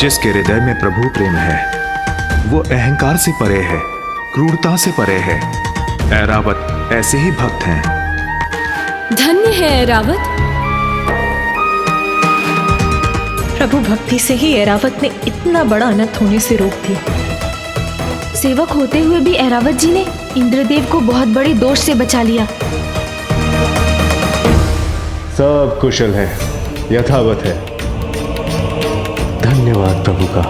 जिसके हृदय में प्रभु प्रेम है, वो अहंकार से परे है, क्रूरता से परे है। ऐरावत ऐसे ही भक्त हैं। धन्य है ऐरावत। प्रभु भक्ति से ही ऐरावत ने इतना बड़ा अनर्थ होने से रोक दिया। सेवक होते हुए भी ऐरावत जी ने इंद्रदेव को बहुत बड़े दोष से बचा लिया। सब कुशल है, यथावत है। धन्यवाद प्रभु का,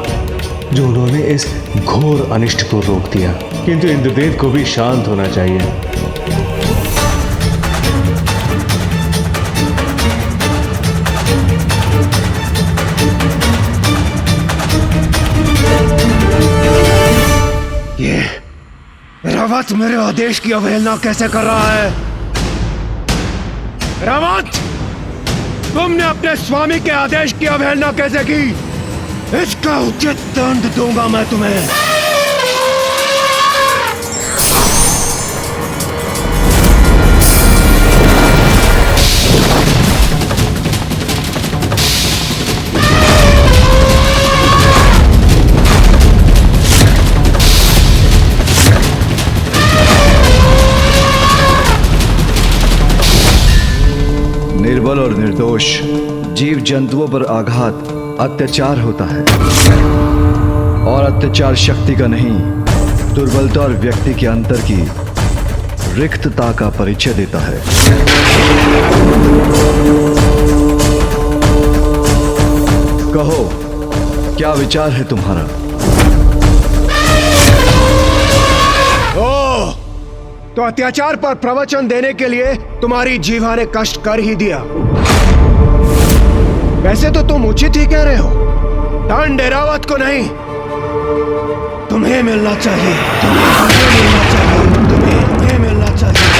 जो उन्होंने इस घोर अनिष्ट को रोक दिया। किंतु इंद्रदेव को भी शांत होना चाहिए। ये ऐरावत मेरे आदेश की अवहेलना कैसे कर रहा है? ऐरावत, तुमने अपने स्वामी के आदेश की अवहेलना कैसे की? इसका उचित दंड दूंगा मैं तुम्हें। निर्बल और निर्दोष जीव जंतुओं पर आघात अत्याचार होता है, और अत्याचार शक्ति का नहीं, दुर्बलता और व्यक्ति के अंतर की रिक्तता का परिचय देता है। कहो, क्या विचार है तुम्हारा? तो अत्याचार पर प्रवचन देने के लिए तुम्हारी जीवा ने कष्ट कर ही दिया। वैसे तो तुम उचित ही कह रहे हो। दंड ऐरावत को नहीं, तुम्हें मिलना चाहिए। तुम्हें मिलना चाहिए। तुम्हें मिलना चाहिए।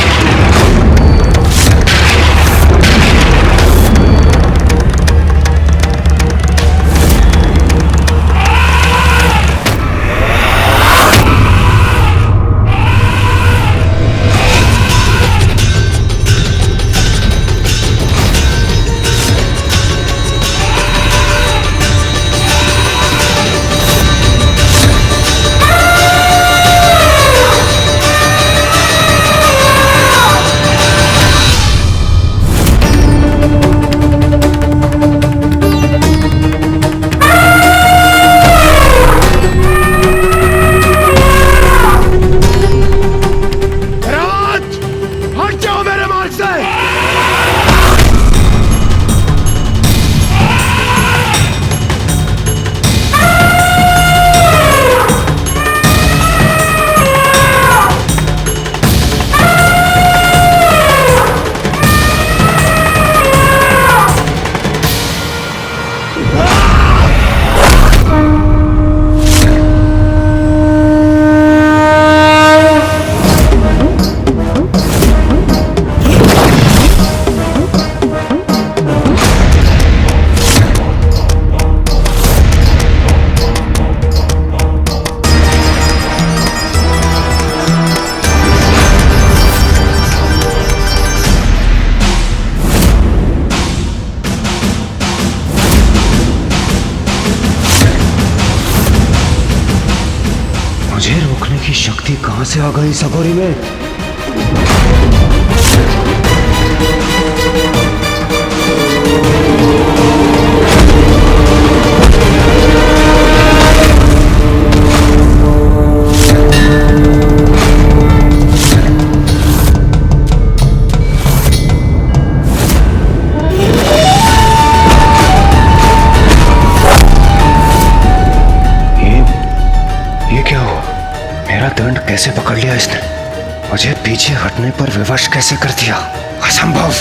मुझे रोकने की शक्ति कहां से आ गई इस अघोरी में? दंड कैसे पकड़ लिया इसने? मुझे पीछे हटने पर विवश कैसे कर दिया? असंभव।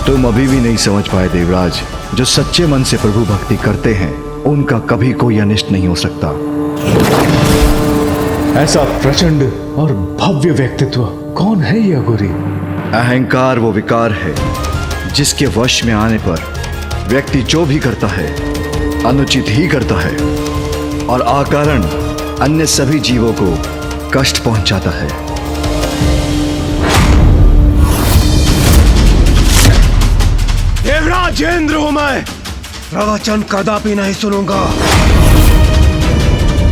तुम अभी भी नहीं समझ पाए देवराज, जो सच्चे मन से प्रभु भक्ति करते हैं उनका कभी कोई अनिष्ट नहीं हो सकता। ऐसा प्रचंड और भव्य व्यक्तित्व कौन है ये अघोरी? अहंकार वो विकार है जिसके वश में आने पर व्यक्ति जो भी करता है अनुचित ही करता है और अकारण अन्य सभी जीवों को कष्ट पहुंचाता है। देवराज इंद्र हूं मैं, प्रवचन कदापि नहीं सुनूंगा,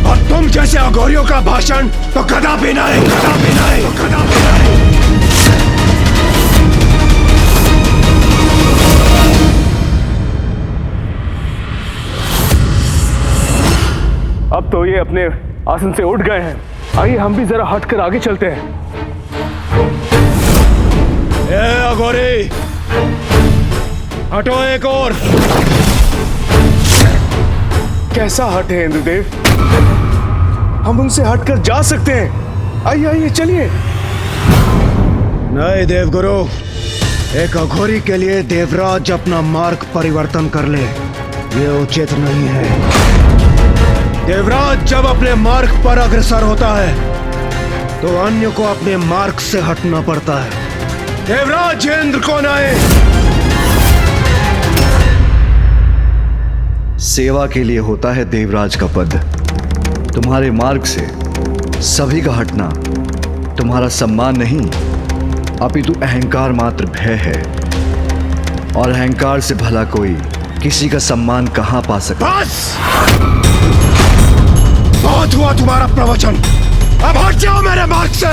और तुम जैसे अघोरियों का भाषण तो कदापि नहीं, कदापि नहीं, कदापि नहीं। अब तो ये अपने आसन से उठ गए हैं। आइए हम भी जरा हटकर आगे चलते हैं। ए अघोरी, हटो एक और। कैसा हटे इंद्रदेव? हम उनसे हटकर जा सकते हैं। आइए आइए चलिए। नहीं देवगुरु, एक अघोरी के लिए देवराज अपना मार्ग परिवर्तन कर ले, ये उचित नहीं है। देवराज जब अपने मार्ग पर अग्रसर होता है तो अन्य को अपने मार्ग से हटना पड़ता है। देवराज इंद्र कौन आए? सेवा के लिए होता है देवराज का पद। तुम्हारे मार्ग से सभी का हटना तुम्हारा सम्मान नहीं, अपितु अहंकार मात्र भय है, और अहंकार से भला कोई किसी का सम्मान कहां पा सकता। बस, बहुत हुआ तुम्हारा प्रवचन, अब हट जाओ मेरे मार्ग से।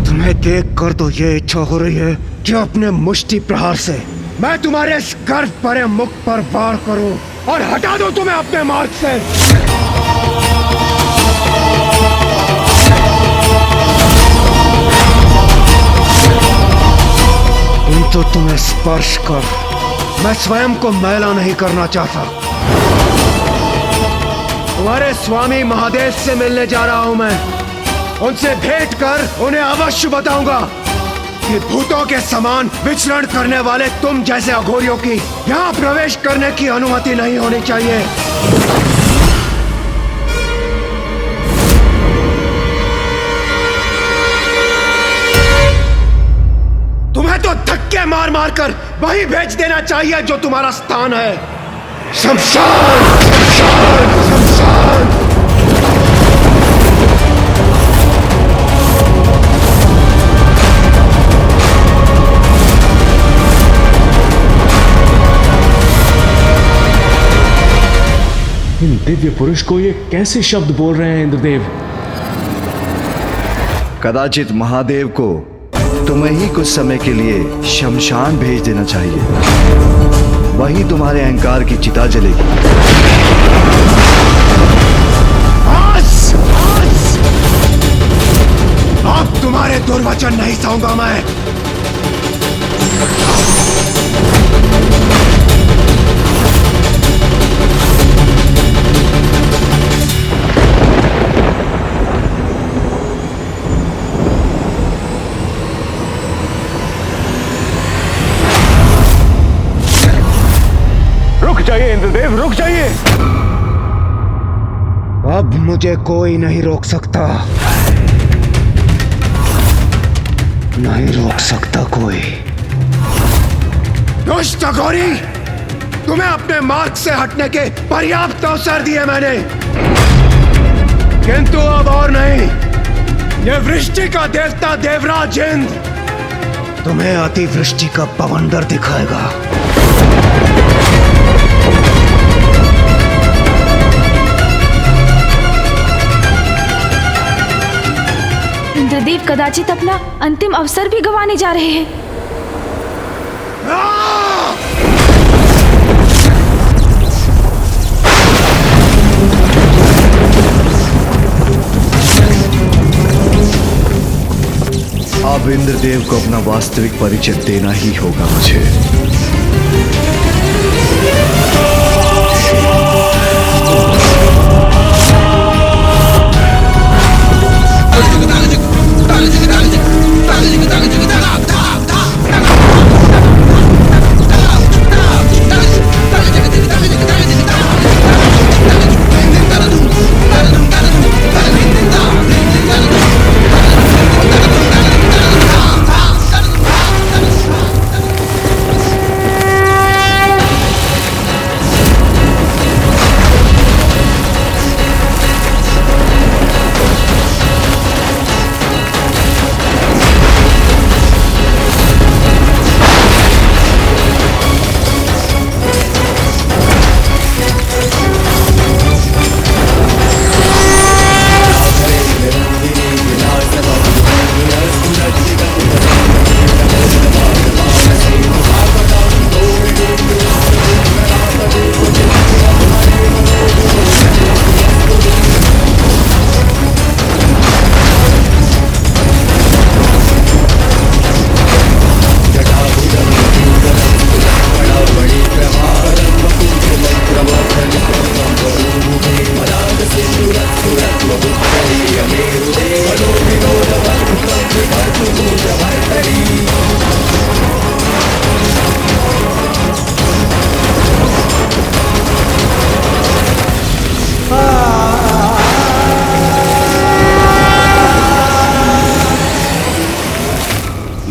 तुम्हें देखकर तो ये इच्छा हो रही है कि अपने मुष्टि प्रहार से मैं तुम्हारे इस गर्व भरे मुख पर वार करूं और हटा दूं तुम्हें अपने मार्ग से। तो तुम्हें स्पर्श कर मैं स्वयं को मैला नहीं करना चाहता। तुम्हारे स्वामी महादेव से मिलने जा रहा हूं मैं। उनसे भेंट कर उन्हें अवश्य बताऊंगा कि भूतों के समान विचरण करने वाले तुम जैसे अघोरियों की यहां प्रवेश करने की अनुमति नहीं होनी चाहिए। तुम्हें तो धक्के मार मार कर वही भेज देना चाहिए जो तुम्हारा स्थान है, शमशान, शमशान, शमशान। इन दिव्य पुरुष को ये कैसे शब्द बोल रहे हैं इंद्रदेव? कदाचित महादेव को तुम्हें ही कुछ समय के लिए शमशान भेज देना चाहिए, वही तुम्हारे अहंकार की चिता जलेगी। अब तुम्हारे दुर्वचन नहीं सहूंगा मैं। जाइए इंद्रदेव, रुक जाइए। अब मुझे कोई नहीं रोक सकता, नहीं रोक सकता कोई। दुष्ट अघोरी, तुम्हें अपने मार्ग से हटने के पर्याप्त अवसर दिए मैंने, किंतु अब और नहीं। ये वृष्टि का देवता देवराज इंद्र तुम्हें अतिवृष्टि का बवंडर दिखाएगा। इंद्रदेव कदाचित अपना अंतिम अवसर भी गंवाने जा रहे हैं। अब इंद्रदेव को अपना वास्तविक परिचय देना ही होगा मुझे।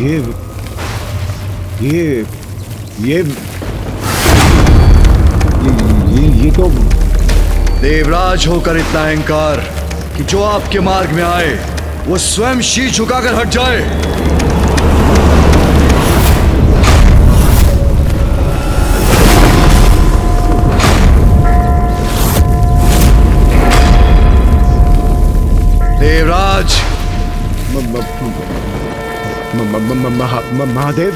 ये ये ये ये तो देवराज होकर इतना अहंकार कि जो आपके मार्ग में आए वो स्वयं शीश झुकाकर हट जाए। देवराज, महादेव,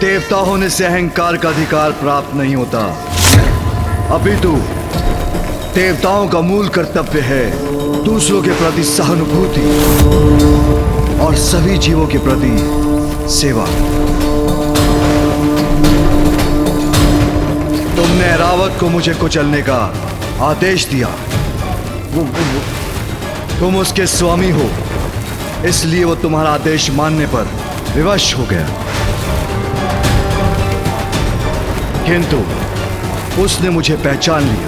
देवता होने से अहंकार का अधिकार प्राप्त नहीं होता। अपितु देवताओं का मूल कर्तव्य है दूसरों के प्रति सहानुभूति और सभी जीवों के प्रति सेवा। तुमने ऐरावत को मुझे कुचलने का आदेश दिया। तुम उसके स्वामी हो, इसलिए वो तुम्हारा आदेश मानने पर विवश हो गया। किंतु उसने मुझे पहचान लिया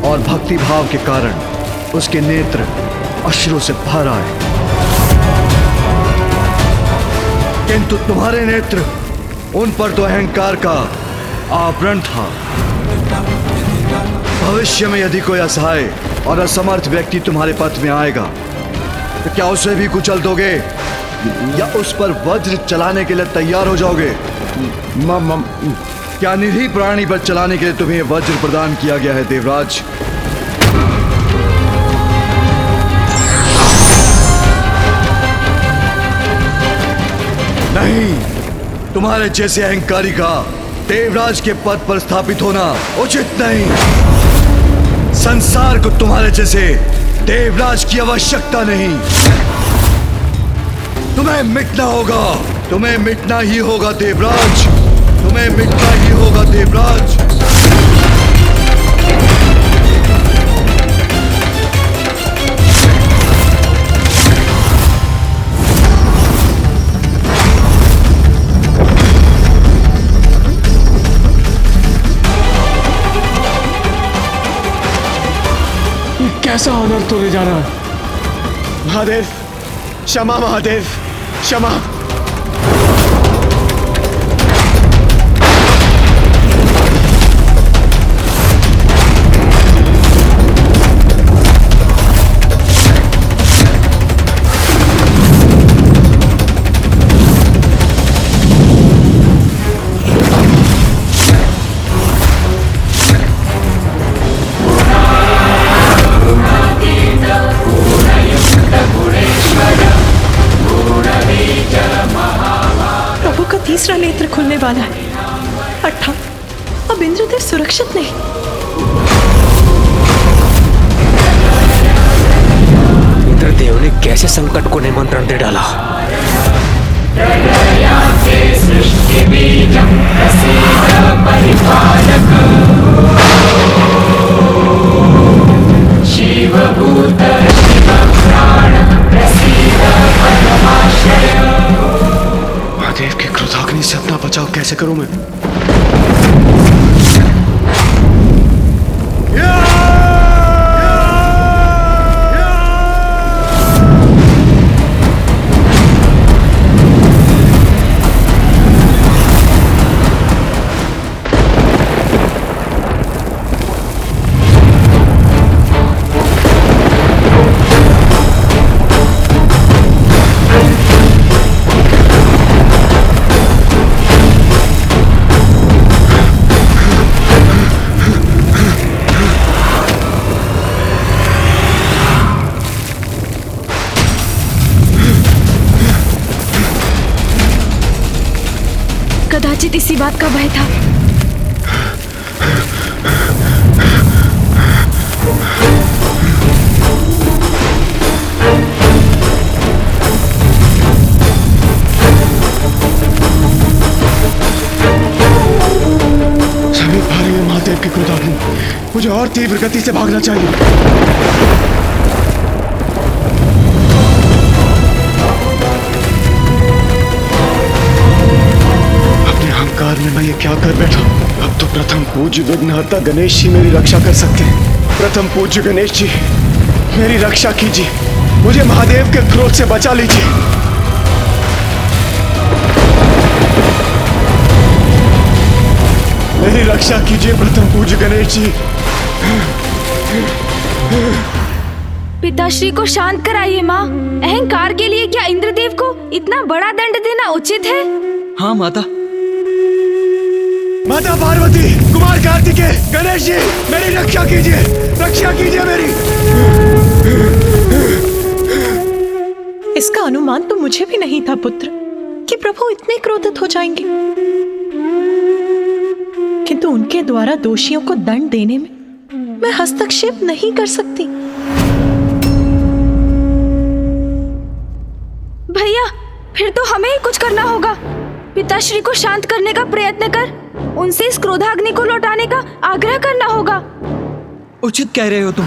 और भक्ति भाव के कारण उसके नेत्र अश्रु से भर आए। किंतु तुम्हारे नेत्र, उन पर तो अहंकार का आवरण था। भविष्य में यदि कोई असहाय और असमर्थ व्यक्ति तुम्हारे पथ में आएगा तो क्या उसे भी कुचल दोगे या उस पर वज्र चलाने के लिए तैयार हो जाओगे? क्या निरीह प्राणी पर चलाने के लिए तुम्हें वज्र प्रदान किया गया है देवराज? नहीं, तुम्हारे जैसे अहंकारी का देवराज के पद पर स्थापित होना उचित नहीं। संसार को तुम्हारे जैसे देवराज की आवश्यकता नहीं। तुम्हें मिटना होगा, तुम्हें मिटना ही होगा देवराज, तुम्हें मिटना ही होगा देवराज। कैसा ऑनर तोड़े जा रहा है? महादेव, क्षमा महादेव, क्षमा। तीसरा नेत्र खुलने वाला है अर्थात अब इंद्रदेव सुरक्षित नहीं। इंद्रदेव ने कैसे संकट को निमंत्रण दे डाला? महादेव की क्रोधाग्नि से अपना बचाव कैसे करूं मैं? कदाचित इसी बात का भय था। सभी भारी है महादेव की क्रोधाग्नि। मुझे और तीव्र गति से भागना चाहिए। में मैं ये क्या कर बैठा? अब तो प्रथम पूज्य विघ्नहर्ता गणेश जी मेरी रक्षा कर सकते हैं। प्रथम पूज्य गणेश जी मेरी रक्षा कीजिए, मुझे महादेव के क्रोध से बचा लीजिए। मेरी रक्षा कीजिए प्रथम पूज्य गणेश जी। पिताश्री को शांत कराइए माँ। अहंकार के लिए क्या इंद्रदेव को इतना बड़ा दंड देना उचित है? हाँ माता। माता पार्वती, कुमार कार्तिकेय, गणेश जी, मेरी रक्षा कीजिए मेरी। इसका अनुमान तो मुझे भी नहीं था पुत्र कि प्रभु इतने क्रोधित हो जाएंगे, किंतु उनके द्वारा दोषियों को दंड देने में मैं हस्तक्षेप नहीं कर सकती। भैया, फिर तो हमें ही कुछ करना होगा। पिताश्री को शांत करने का प्रयत्न कर, उनसे इस क्रोधाग्नि को लौटाने का आग्रह करना होगा। उचित कह रहे हो तुम।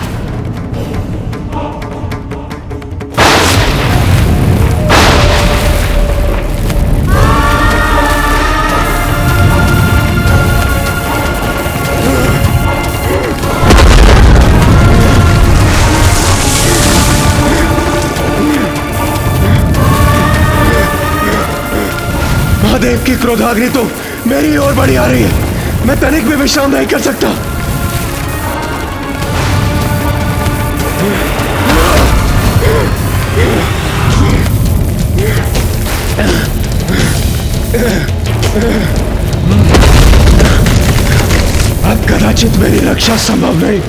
महादेव की क्रोधाग्नि तो मेरी ओर बढ़ी आ रही है। मैं तनिक भी विश्राम नहीं कर सकता। अब कदाचित मेरी रक्षा संभव नहीं।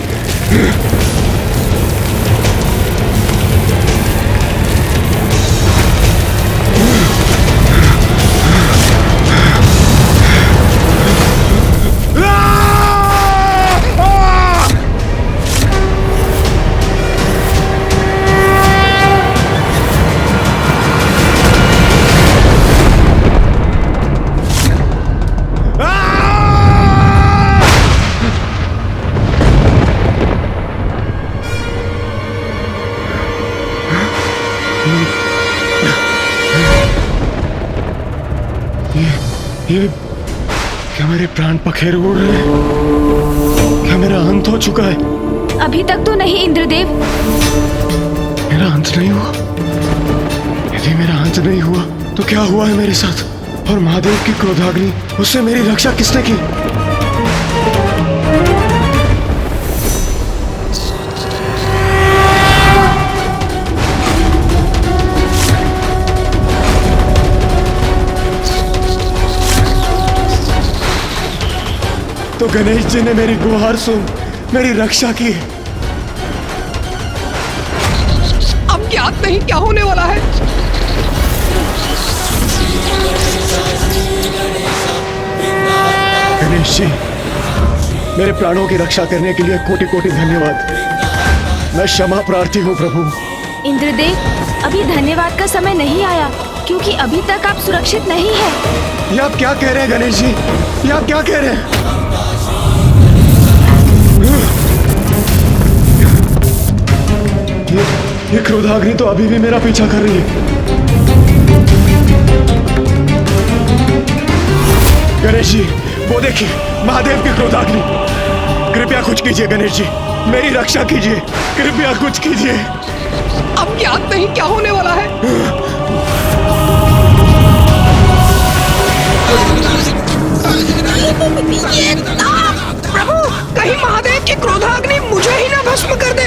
ये क्या मेरे प्राण पखेरु उड़ रहे हैं? क्या मेरा अंत हो चुका है? अभी तक तो नहीं इंद्रदेव। मेरा अंत नहीं हुआ? यदि मेरा अंत नहीं हुआ तो क्या हुआ है मेरे साथ? और महादेव की क्रोधाग्नि, उससे मेरी रक्षा किसने की? तो गणेश जी ने मेरी गुहार सुन मेरी रक्षा की। अब ज्ञात नहीं क्या होने वाला है। गणेश जी, मेरे प्राणों की रक्षा करने के लिए कोटि कोटि धन्यवाद। मैं क्षमा प्रार्थी हूँ प्रभु। इंद्रदेव, अभी धन्यवाद का समय नहीं आया, क्योंकि अभी तक आप सुरक्षित नहीं हैं। ये आप क्या कह रहे हैं गणेश जी? ये आप क्या कह रहे हैं? ये क्रोधाग्नि तो अभी भी मेरा पीछा कर रही है। गणेश जी, वो देखिए महादेव की क्रोधाग्नि। कृपया कुछ कीजिए गणेश जी, मेरी रक्षा कीजिए, कृपया कुछ कीजिए। अब ज्ञात नहीं क्या होने वाला है। प्रभु, कहीं महादेव की क्रोधाग्नि मुझे ही ना भस्म कर दे।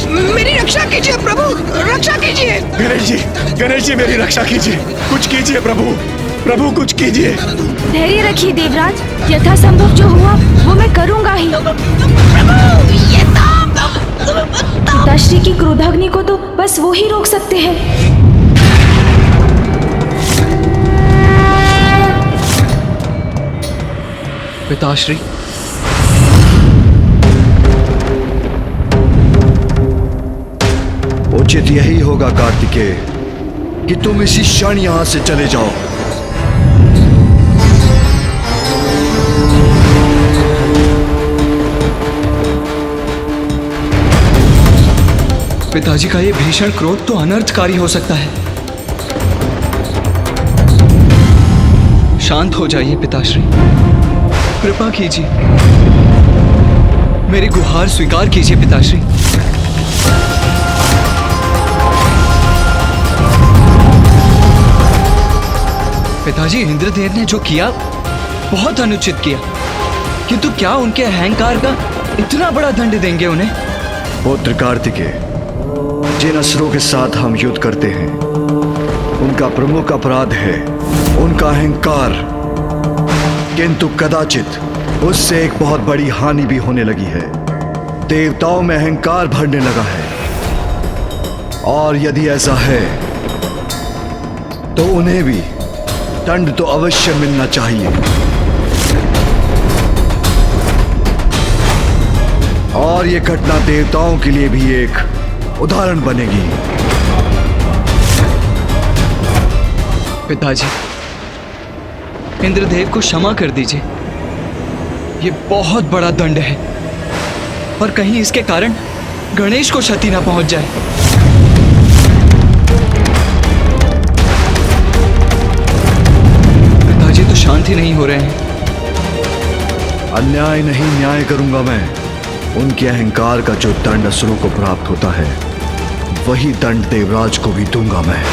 मेरी रक्षा कीजिए प्रभु, रक्षा कीजिए। गणेश जी मेरी रक्षा कीजिए, कुछ कीजिए प्रभु, प्रभु कुछ कीजिए। धैर्य रखिए देवराज, यथासंभव जो हुआ वो मैं करूंगा ही। पिताश्री की क्रोधाग्नि को तो बस वो ही रोक सकते हैं। पिताश्री, उचित यही होगा कार्तिकेय कि तुम इसी क्षण यहां से चले जाओ। पिताजी का ये भीषण क्रोध तो अनर्थकारी हो सकता है। शांत हो जाइए पिताश्री, कृपा कीजिए, मेरी गुहार स्वीकार कीजिए पिताश्री। पिताजी, इंद्रदेव ने जो किया बहुत अनुचित किया, किंतु क्या उनके अहंकार का इतना बड़ा दंड देंगे उन्हें? पुत्र कार्तिकेय, जिन असुरों के साथ हम युद्ध करते हैं उनका प्रमुख अपराध है उनका अहंकार, किंतु कदाचित उससे एक बहुत बड़ी हानि भी होने लगी है। देवताओं में अहंकार भरने लगा है, और यदि ऐसा है तो उन्हें भी दंड तो अवश्य मिलना चाहिए। और ये घटना देवताओं के लिए भी एक उदाहरण बनेगी। पिताजी, इंद्रदेव को क्षमा कर दीजिए। ये बहुत बड़ा दंड है, और कहीं इसके कारण गणेश को क्षति ना पहुंच जाए। पिताजी तो शांत ही नहीं हो रहे हैं। अन्याय नहीं न्याय करूंगा मैं। उनके अहंकार का जो दंड असुरों को प्राप्त होता है वही दंड देवराज को भी दूंगा मैं।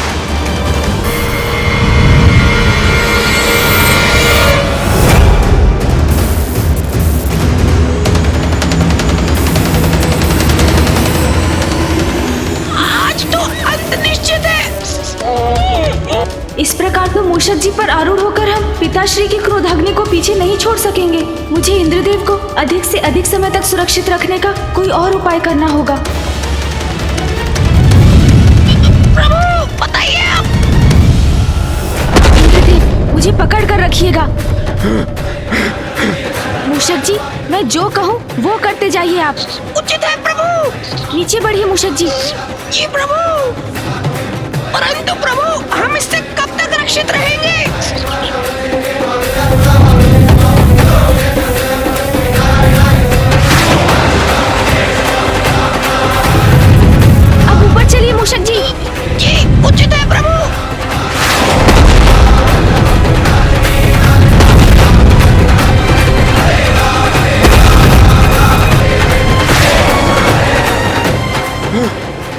आज तो अंत निश्चित है। इस प्रकार तो मूषक जी पर आरूढ़ होकर हम पिताश्री की क्रोधाग्नि को पीछे नहीं छोड़ सकेंगे। मुझे इंद्रदेव को अधिक से अधिक समय तक सुरक्षित रखने का कोई और उपाय करना होगा। प्रभु बताइए आप। इंद्रदेव, मुझे पकड़ कर रखिएगा। मूषक जी, मैं जो कहूँ वो करते जाइए आप। उचित है प्रभु। नीचे बढ़िए मूषक जी। जी प्रभु। परंतु प्रभु, हम इससे कब तक रक्षित रहेंगे? अब ऊपर चलिए मूषक जी। जी उचित है प्रभु।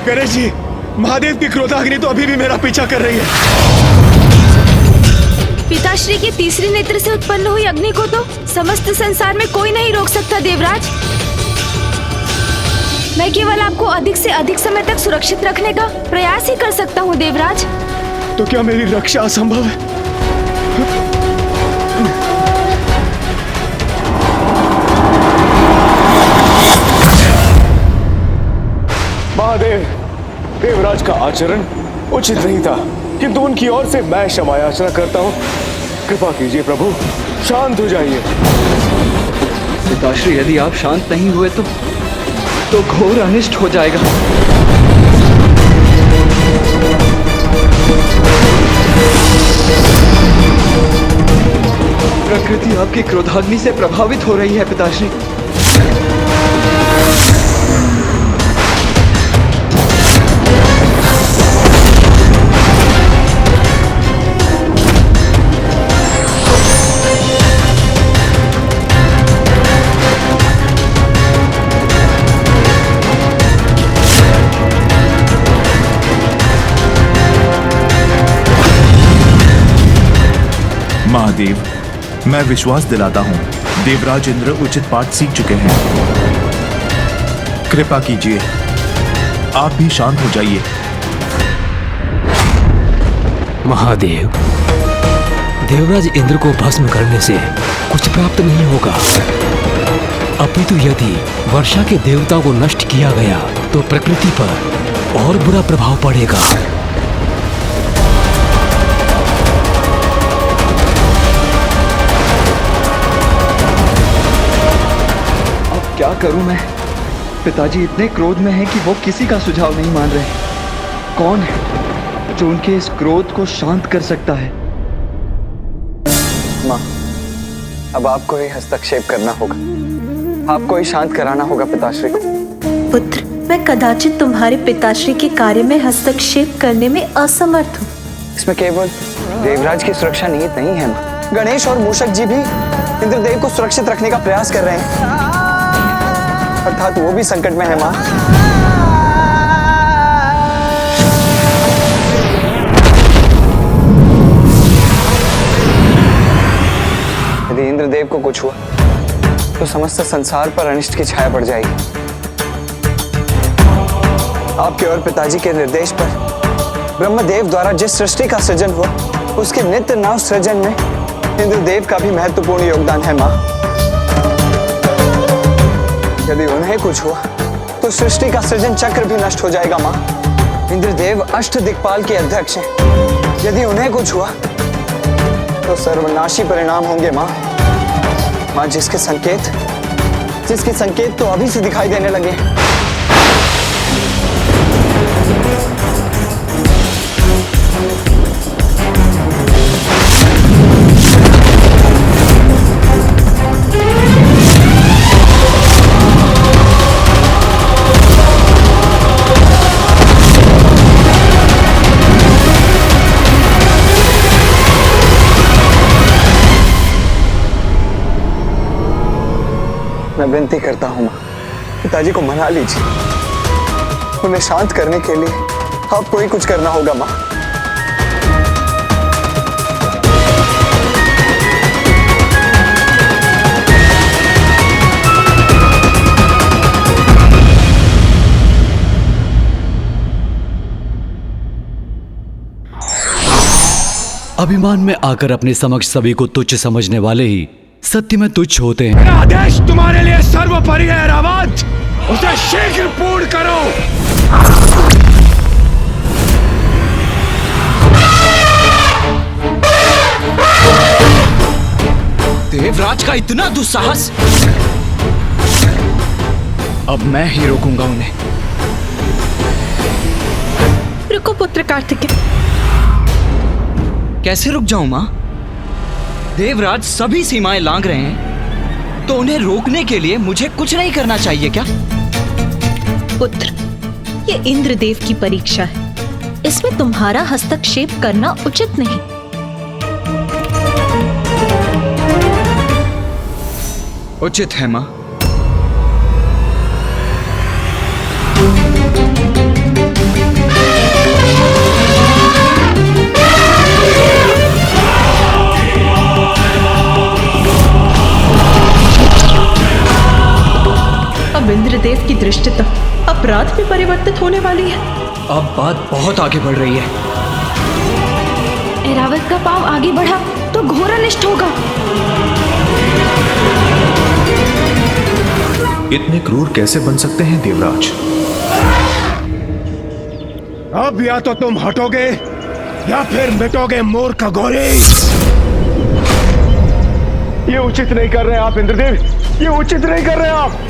गणेश जी, महादेव की क्रोधाग्नि तो अभी भी मेरा पीछा कर रही है। पिताश्री के तीसरी नेत्र से उत्पन्न हुई अग्नि को तो समस्त संसार में कोई नहीं रोक सकता देवराज। मैं केवल आपको अधिक से अधिक समय तक सुरक्षित रखने का प्रयास ही कर सकता हूँ देवराज। तो क्या मेरी रक्षा असंभव है? महादेव, देवराज का आचरण उचित नहीं था, किंतु उनकी ओर से मैं क्षमा याचना करता हूँ। कृपा कीजिए प्रभु, शांत हो जाइए। पिताश्री, यदि आप शांत नहीं हुए तो घोर अनिष्ट हो जाएगा। प्रकृति आपकी क्रोधाग्नि से प्रभावित हो रही है पिताश्री। महादेव, मैं विश्वास दिलाता हूं, देवराज इंद्र उचित पाठ सीख चुके हैं। कृपा कीजिए, आप भी शांत हो जाइए। महादेव, देवराज इंद्र को भस्म करने से कुछ प्राप्त नहीं होगा, अपितु यदि वर्षा के देवता को नष्ट किया गया तो प्रकृति पर और बुरा प्रभाव पड़ेगा। क्या करूं मैं? पिताजी इतने क्रोध में हैं कि वो किसी का सुझाव नहीं मान रहे। कौन है जो उनके इस क्रोध को शांत कर सकता है? माँ, अब आपको ही हस्तक्षेप करना होगा। आपको ही शांत कराना होगा पिताश्री को। पुत्र, मैं कदाचित तुम्हारे पिताश्री के कार्य में हस्तक्षेप करने में असमर्थ हूँ। इसमें केवल देवराज की सुरक्षा निहित नहीं है माँ। गणेश और मूषक जी भी इंद्रदेव को सुरक्षित रखने का प्रयास कर रहे हैं, अर्थात वो भी संकट में है माँ। यदि इंद्रदेव को कुछ हुआ तो समस्त संसार पर अनिष्ट की छाया पड़ जाएगी। आपके और पिताजी के निर्देश पर ब्रह्मदेव द्वारा जिस सृष्टि का सृजन हुआ, उसके नित्य नव सृजन में इंद्रदेव का भी महत्वपूर्ण योगदान है माँ। यदि उन्हें कुछ हुआ तो सृष्टि का सृजन चक्र भी नष्ट हो जाएगा माँ। इंद्रदेव अष्ट दिक्पाल के अध्यक्ष हैं। यदि उन्हें कुछ हुआ तो सर्वनाशी परिणाम होंगे माँ। माँ, जिसके संकेत तो अभी से दिखाई देने लगे। मैं विनती करता हूँ माँ, पिताजी को मना लीजिए। उन्हें शांत करने के लिए आपको ही कुछ करना होगा माँ। अभिमान में आकर अपने समक्ष सभी को तुच्छ समझने वाले ही सत्य में तुच्छ होते हैं। मेरा आदेश तुम्हारे लिए सर्वोपरि है ऐरावत, उसे शीघ्र पूर्ण करो। देवराज का इतना दुस्साहस! अब मैं ही रोकूंगा उन्हें। रुको पुत्र कार्तिकेय। कैसे रुक जाऊं माँ? देवराज सभी सीमाएं लांघ रहे हैं, तो उन्हें रोकने के लिए मुझे कुछ नहीं करना चाहिए क्या? पुत्र, ये इंद्रदेव की परीक्षा है। इसमें तुम्हारा हस्तक्षेप करना उचित नहीं। उचित है माँ। अब इंद्रदेव की दृष्टता अपराध में परिवर्तित होने वाली है। अब बात बहुत आगे बढ़ रही है। ऐरावत का पांव आगे बढ़ा तो घोर अनिष्ट होगा। इतने क्रूर कैसे बन सकते हैं देवराज? अब या तो तुम हटोगे या फिर मिटोगे मूर्ख घोरी। ये उचित नहीं कर रहे आप इंद्रदेव, ये उचित नहीं कर रहे आप।